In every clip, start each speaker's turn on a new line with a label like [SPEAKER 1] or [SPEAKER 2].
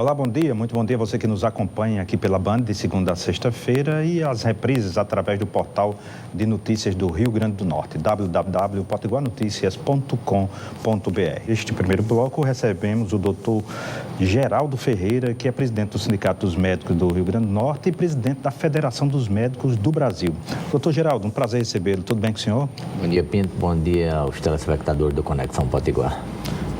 [SPEAKER 1] Olá, bom dia, muito bom dia a você que nos acompanha aqui pela Band de segunda a sexta-feira e as reprises através do portal de notícias do Rio Grande do Norte, www.potiguarnoticias.com.br. Este primeiro bloco recebemos o doutor Geraldo Ferreira, que é presidente do Sindicato dos Médicos do Rio Grande do Norte e presidente da Federação dos Médicos do Brasil. Doutor Geraldo, um prazer recebê-lo. Tudo bem com o senhor?
[SPEAKER 2] Bom dia, Pinto. Bom dia aos telespectadores do Conexão Potiguar.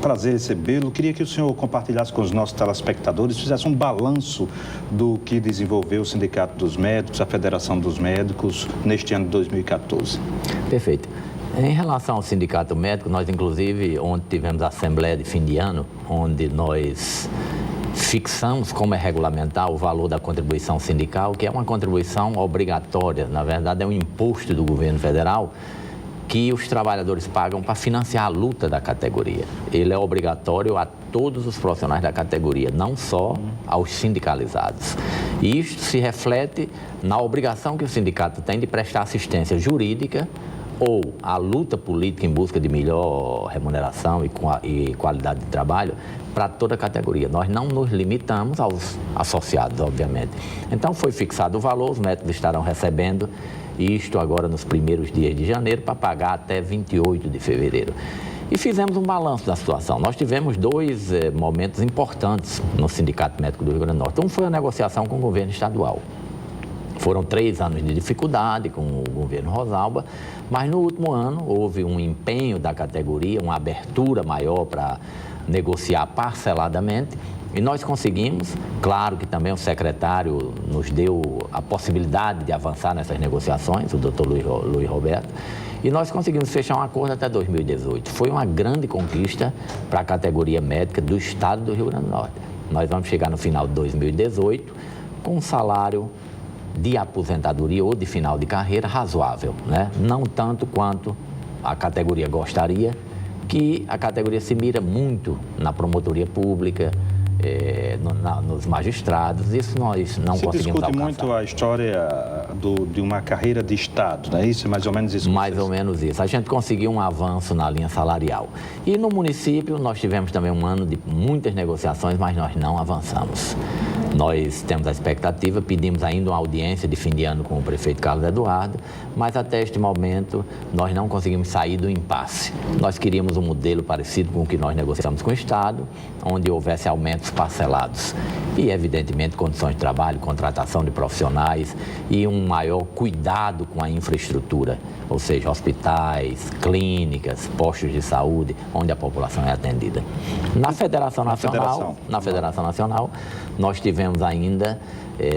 [SPEAKER 1] Prazer recebê-lo. Queria que o senhor compartilhasse com os nossos telespectadores, fizesse um balanço do que desenvolveu o Sindicato dos Médicos, a Federação dos Médicos, neste ano de 2014.
[SPEAKER 2] Perfeito. Em relação ao Sindicato Médico, nós inclusive ontem tivemos a Assembleia de fim de ano, onde nós fixamos como é regulamentar o valor da contribuição sindical, que é uma contribuição obrigatória, na verdade é um imposto do governo federal, que os trabalhadores pagam para financiar a luta da categoria. Ele é obrigatório a todos os profissionais da categoria, não só aos sindicalizados. E isso se reflete na obrigação que o sindicato tem de prestar assistência jurídica ou a luta política em busca de melhor remuneração e qualidade de trabalho para toda a categoria. Nós não nos limitamos aos associados, obviamente. Então foi fixado o valor, os médicos estarão recebendo isto agora nos primeiros dias de janeiro para pagar até 28 de fevereiro. E fizemos um balanço da situação. Nós tivemos dois momentos importantes no Sindicato Médico do Rio Grande do Norte. Um foi a negociação com o governo estadual. Foram 3 anos de dificuldade com o governo Rosalba, mas no último ano houve um empenho da categoria, uma abertura maior para negociar parceladamente e nós conseguimos, claro que também o secretário nos deu a possibilidade de avançar nessas negociações, o doutor Luiz Roberto, e nós conseguimos fechar um acordo até 2018. Foi uma grande conquista para a categoria médica do estado do Rio Grande do Norte. Nós vamos chegar no final de 2018 com um salário de aposentadoria ou de final de carreira razoável, né? Não tanto quanto a categoria gostaria, que a categoria se mira muito na promotoria pública, nos magistrados, isso nós não conseguimos alcançar.
[SPEAKER 1] Se discute muito a história de uma carreira de Estado, não é isso? Mais ou menos isso?
[SPEAKER 2] Mais ou menos isso. A gente conseguiu um avanço na linha salarial. E no município nós tivemos também um ano de muitas negociações, mas nós não avançamos. Nós temos a expectativa, pedimos ainda uma audiência de fim de ano com o prefeito Carlos Eduardo, mas até este momento nós não conseguimos sair do impasse. Nós queríamos um modelo parecido com o que nós negociamos com o Estado, onde houvesse aumentos parcelados e, evidentemente, condições de trabalho, contratação de profissionais e um maior cuidado com a infraestrutura, ou seja, hospitais, clínicas, postos de saúde, onde a população é atendida. Na Federação Nacional, nós tivemos ainda,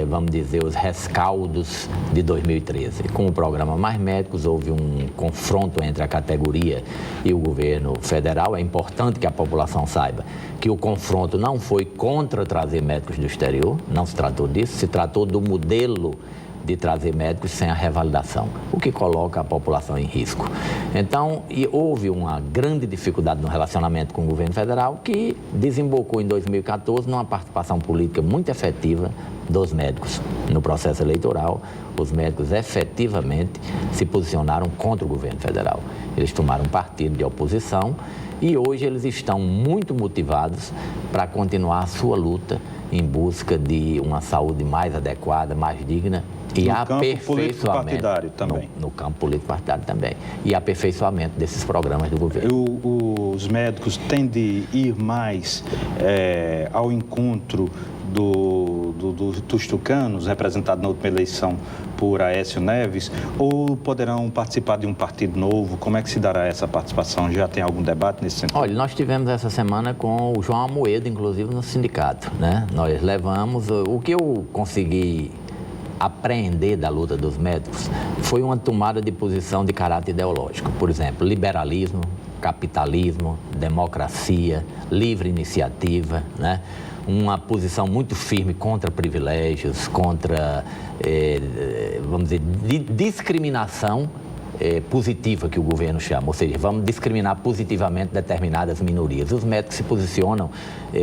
[SPEAKER 2] vamos dizer, os rescaldos de 2013. Com o programa Mais Médicos, houve um confronto entre a categoria e o governo federal. É importante que a população saiba que o confronto não foi contra trazer médicos do exterior, não se tratou disso, se tratou do modelo de trazer médicos sem a revalidação, o que coloca a população em risco. Então, houve uma grande dificuldade no relacionamento com o governo federal que desembocou em 2014 numa participação política muito efetiva dos médicos no processo eleitoral. Os médicos efetivamente se posicionaram contra o governo federal. Eles tomaram partido de oposição e hoje eles estão muito motivados para continuar a sua luta em busca de uma saúde mais adequada, mais digna e aperfeiçoamento no campo político partidário também e aperfeiçoamento desses programas do governo.
[SPEAKER 1] Os médicos têm de ir mais ao encontro dos tucanos, representado na última eleição por Aécio Neves, ou poderão participar de um partido novo? Como é que se dará essa participação? Já tem algum debate nesse sentido?
[SPEAKER 2] Olha, nós tivemos essa semana com o João Amoedo, inclusive no sindicato, né? Nós levamos, o que eu consegui apreender da luta dos médicos foi uma tomada de posição de caráter ideológico. Por exemplo, liberalismo, capitalismo, democracia, livre iniciativa, né? Uma posição muito firme contra privilégios, contra, vamos dizer, discriminação positiva que o governo chama, ou seja, vamos discriminar positivamente determinadas minorias. Os médicos se posicionam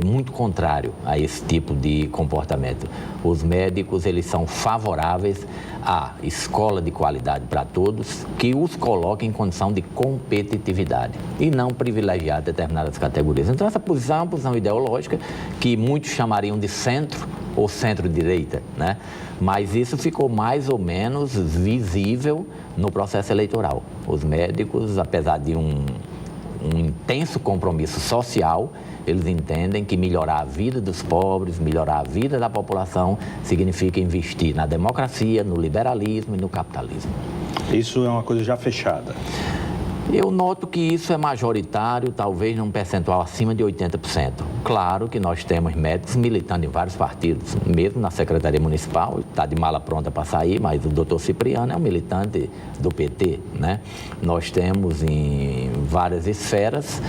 [SPEAKER 2] muito contrário a esse tipo de comportamento. Os médicos, eles são favoráveis à escola de qualidade para todos, que os coloque em condição de competitividade e não privilegiar determinadas categorias. Então, essa posição é uma posição ideológica que muitos chamariam de centro ou centro-direita, né? Mas isso ficou mais ou menos visível no processo eleitoral. Os médicos, apesar de um intenso compromisso social, eles entendem que melhorar a vida dos pobres, melhorar a vida da população, significa investir na democracia, no liberalismo e no capitalismo.
[SPEAKER 1] Isso é uma coisa já fechada.
[SPEAKER 2] Eu noto que isso é majoritário, talvez num percentual acima de 80%. Claro que nós temos médicos militando em vários partidos, mesmo na Secretaria Municipal, está de mala pronta para sair, mas o doutor Cipriano é um militante do PT, né? Nós temos em várias esferas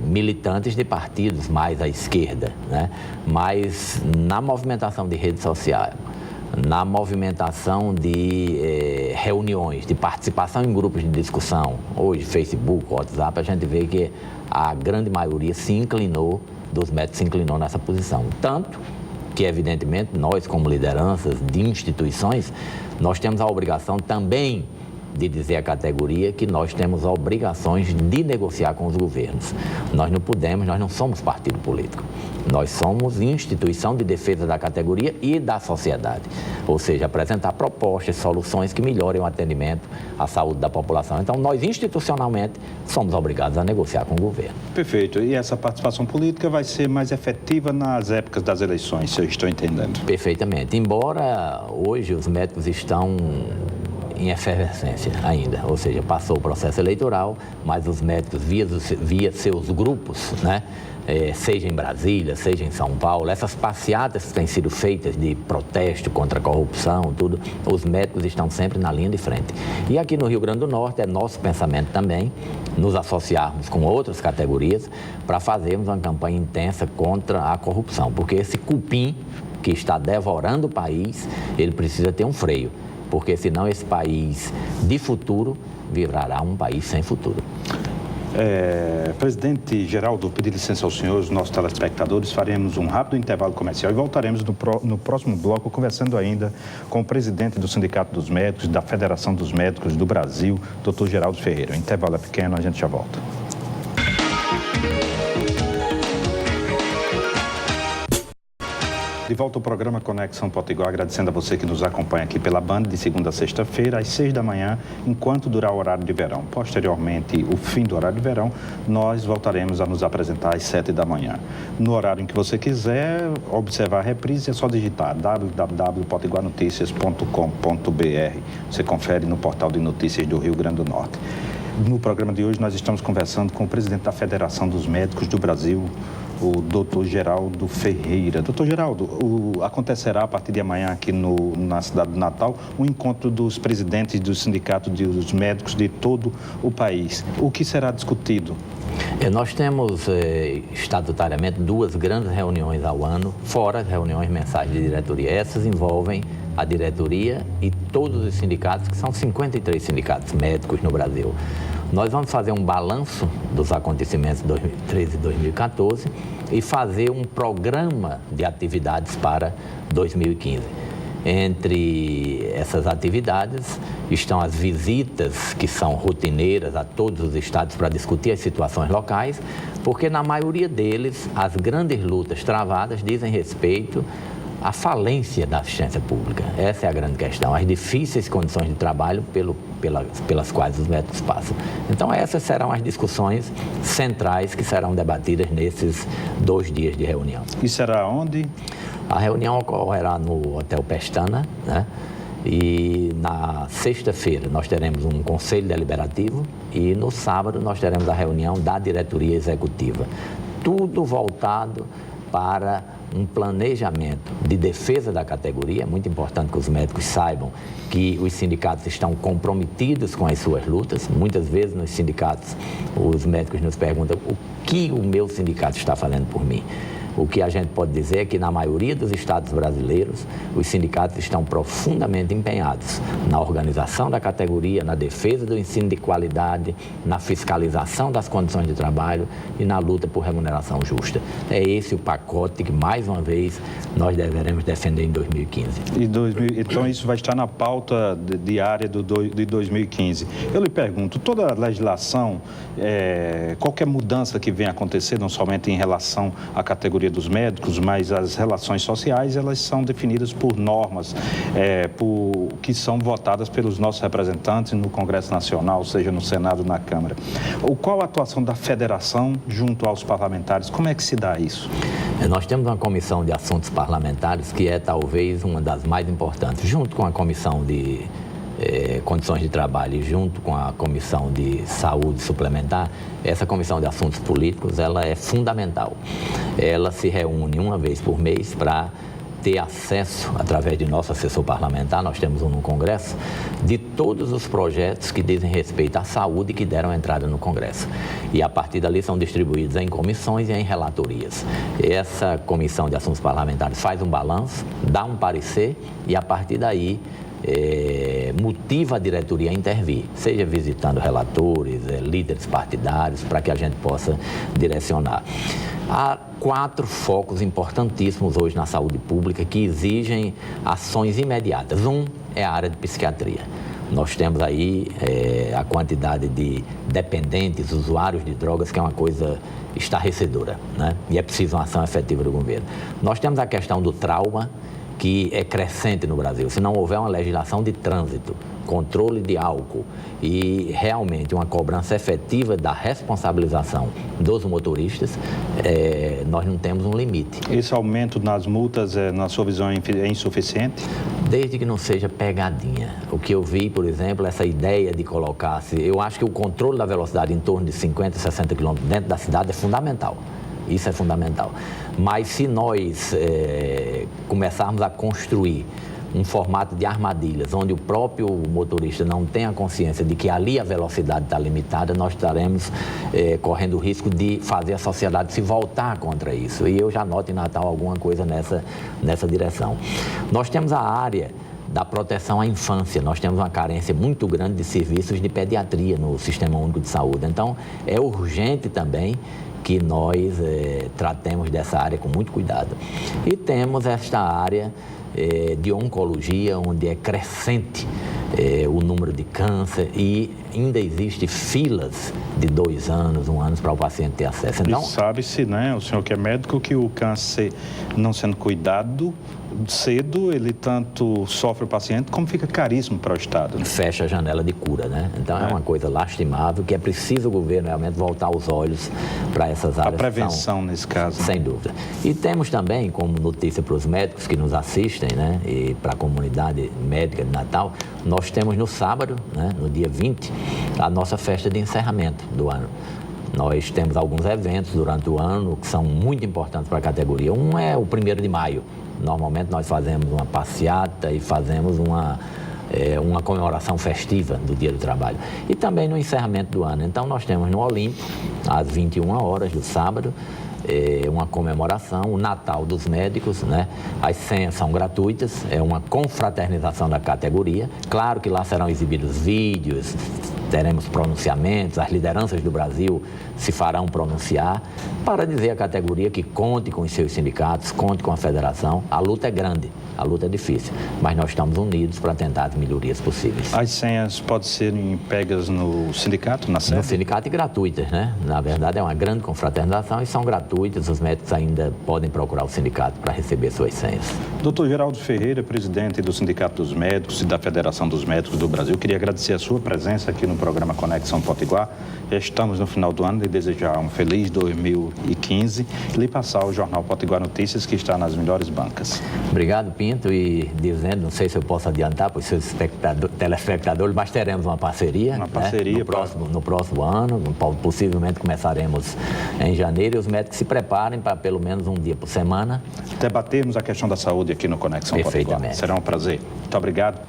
[SPEAKER 2] militantes de partidos mais à esquerda, né? Mas na movimentação de rede social, na movimentação de reuniões, de participação em grupos de discussão, hoje Facebook, WhatsApp, a gente vê que a grande maioria dos médicos se inclinou nessa posição. Tanto que, evidentemente, nós como lideranças de instituições, nós temos a obrigação também de dizer à categoria que nós temos obrigações de negociar com os governos. Nós não somos partido político. Nós somos instituição de defesa da categoria e da sociedade. Ou seja, apresentar propostas, soluções que melhorem o atendimento à saúde da população. Então, nós institucionalmente somos obrigados a negociar com o governo.
[SPEAKER 1] Perfeito. E essa participação política vai ser mais efetiva nas épocas das eleições, se eu estou entendendo.
[SPEAKER 2] Perfeitamente. Embora hoje os médicos estão em efervescência ainda, ou seja, passou o processo eleitoral, mas os médicos via seus grupos, né, seja em Brasília, seja em São Paulo, essas passeatas que têm sido feitas de protesto contra a corrupção, tudo, os médicos estão sempre na linha de frente. E aqui no Rio Grande do Norte é nosso pensamento também nos associarmos com outras categorias para fazermos uma campanha intensa contra a corrupção, porque esse cupim que está devorando o país, ele precisa ter um freio. Porque senão esse país de futuro virará um país sem futuro.
[SPEAKER 1] Presidente Geraldo, pedir licença aos senhores, nossos telespectadores, faremos um rápido intervalo comercial e voltaremos no próximo bloco conversando ainda com o presidente do Sindicato dos Médicos, da Federação dos Médicos do Brasil, Dr. Geraldo Ferreira. O intervalo é pequeno, a gente já volta. De volta ao programa Conexão Potiguar, agradecendo a você que nos acompanha aqui pela Band de segunda a sexta-feira, às 6 da manhã, enquanto durar o horário de verão. Posteriormente, o fim do horário de verão, nós voltaremos a nos apresentar às 7 da manhã. No horário em que você quiser observar a reprise, é só digitar www.potiguarnoticias.com.br. Você confere no portal de notícias do Rio Grande do Norte. No programa de hoje, nós estamos conversando com o presidente da Federação dos Médicos do Brasil, o Dr. Geraldo Ferreira. Dr. Geraldo, acontecerá a partir de amanhã aqui na cidade do Natal um encontro dos presidentes dos sindicatos dos médicos de todo o país. O que será discutido?
[SPEAKER 2] Nós temos estatutariamente 2 grandes reuniões ao ano, fora as reuniões mensais de diretoria. Essas envolvem a diretoria e todos os sindicatos, que são 53 sindicatos médicos no Brasil. Nós vamos fazer um balanço dos acontecimentos de 2013 e 2014 e fazer um programa de atividades para 2015. Entre essas atividades estão as visitas, que são rotineiras a todos os estados para discutir as situações locais, porque na maioria deles as grandes lutas travadas dizem respeito à falência da assistência pública. Essa é a grande questão, as difíceis condições de trabalho pelas quais os médicos passam. Então essas serão as discussões centrais que serão debatidas nesses 2 dias de reunião.
[SPEAKER 1] E será onde?
[SPEAKER 2] A reunião ocorrerá no Hotel Pestana, né? E na sexta-feira nós teremos um conselho deliberativo e no sábado nós teremos a reunião da diretoria executiva. Tudo voltado para um planejamento de defesa da categoria. É muito importante que os médicos saibam que os sindicatos estão comprometidos com as suas lutas. Muitas vezes nos sindicatos os médicos nos perguntam o que o meu sindicato está fazendo por mim. O que a gente pode dizer é que na maioria dos estados brasileiros, os sindicatos estão profundamente empenhados na organização da categoria, na defesa do ensino de qualidade, na fiscalização das condições de trabalho e na luta por remuneração justa. É esse o pacote que, mais uma vez, nós deveremos defender em 2015.
[SPEAKER 1] Então, isso vai estar na pauta diária de 2015. Eu lhe pergunto, toda a legislação, qualquer mudança que venha acontecer, não somente em relação à categoria dos médicos, mas as relações sociais, elas são definidas por normas que são votadas pelos nossos representantes no Congresso Nacional, seja no Senado ou na Câmara. Qual a atuação da federação junto aos parlamentares? Como é que se dá isso?
[SPEAKER 2] Nós temos uma comissão de assuntos parlamentares que é talvez uma das mais importantes, junto com a comissão de condições de trabalho e junto com a comissão de saúde suplementar. Essa comissão de assuntos políticos, ela é fundamental. Ela se reúne uma vez por mês para ter acesso, através de nosso assessor parlamentar, nós temos um no Congresso, de todos os projetos que dizem respeito à saúde que deram entrada no Congresso. E a partir dali são distribuídos em comissões e em relatorias. Essa comissão de assuntos parlamentares faz um balanço, dá um parecer e a partir daí motiva a diretoria a intervir, seja visitando relatores, líderes partidários, para que a gente possa direcionar. Há 4 focos importantíssimos hoje na saúde pública que exigem ações imediatas. Um é a área de psiquiatria. Nós temos aí a quantidade de dependentes, usuários de drogas, que é uma coisa estarrecedora, né? E é preciso uma ação efetiva do governo. Nós temos a questão do trauma, que é crescente no Brasil. Se não houver uma legislação de trânsito, controle de álcool e realmente uma cobrança efetiva da responsabilização dos motoristas, nós não temos um limite.
[SPEAKER 1] Esse aumento nas multas, na sua visão, é insuficiente?
[SPEAKER 2] Desde que não seja pegadinha. O que eu vi, por exemplo, essa ideia de colocar-se... Eu acho que o controle da velocidade em torno de 50, 60 km dentro da cidade é fundamental. Isso é fundamental. Mas se nós começarmos a construir um formato de armadilhas, onde o próprio motorista não tem a consciência de que ali a velocidade está limitada, nós estaremos correndo o risco de fazer a sociedade se voltar contra isso. E eu já noto em Natal alguma coisa nessa direção. Nós temos a área da proteção à infância. Nós temos uma carência muito grande de serviços de pediatria no Sistema Único de Saúde. Então, é urgente também que nós tratemos dessa área com muito cuidado. E temos esta área de oncologia, onde é crescente o número de câncer e ainda existe filas de 2 anos, 1 ano para o paciente ter acesso.
[SPEAKER 1] Então, e sabe-se, né, o senhor que é médico, que o câncer não sendo cuidado cedo, ele tanto sofre o paciente como fica caríssimo para o Estado. Né?
[SPEAKER 2] Fecha a janela de cura, né? Então é uma coisa lastimável que é preciso o governo realmente voltar os olhos para essas áreas.
[SPEAKER 1] A prevenção nesse caso.
[SPEAKER 2] Sem dúvida. E temos também, como notícia para os médicos que nos assistem, né, e para a comunidade médica de Natal, nós temos no sábado, né, no dia 20, a nossa festa de encerramento do ano. Nós temos alguns eventos durante o ano que são muito importantes para a categoria. Um é o 1º de maio. Normalmente nós fazemos uma passeata e fazemos uma comemoração festiva do Dia do Trabalho. E também no encerramento do ano. Então nós temos no Olímpico, às 21 horas do sábado, uma comemoração, o Natal dos Médicos, né? As senhas são gratuitas, é uma confraternização da categoria. Claro que lá serão exibidos vídeos, teremos pronunciamentos, as lideranças do Brasil se farão pronunciar para dizer à categoria que conte com os seus sindicatos, conte com a federação. A luta é grande, a luta é difícil, mas nós estamos unidos para tentar as melhorias possíveis.
[SPEAKER 1] As senhas podem ser pegas no sindicato, na sede?
[SPEAKER 2] No sindicato e gratuitas, né? Na verdade é uma grande confraternização e são gratuitas, os médicos ainda podem procurar o sindicato para receber suas senhas.
[SPEAKER 1] Dr. Geraldo Ferreira, presidente do Sindicato dos Médicos e da Federação dos Médicos do Brasil, queria agradecer a sua presença aqui no programa Conexão Potiguar. Já estamos no final do ano e desejar um feliz 2015 e lhe passar o Jornal Potiguar Notícias, que está nas melhores bancas.
[SPEAKER 2] Obrigado, Pinto, e dizendo, não sei se eu posso adiantar para os seus telespectadores, mas teremos uma parceria.
[SPEAKER 1] Uma parceria,
[SPEAKER 2] né? No próximo ano, possivelmente começaremos em janeiro, e os médicos se preparem para pelo menos um dia por semana
[SPEAKER 1] debatermos a questão da saúde aqui no Conexão Potiguar. Será um prazer. Muito obrigado.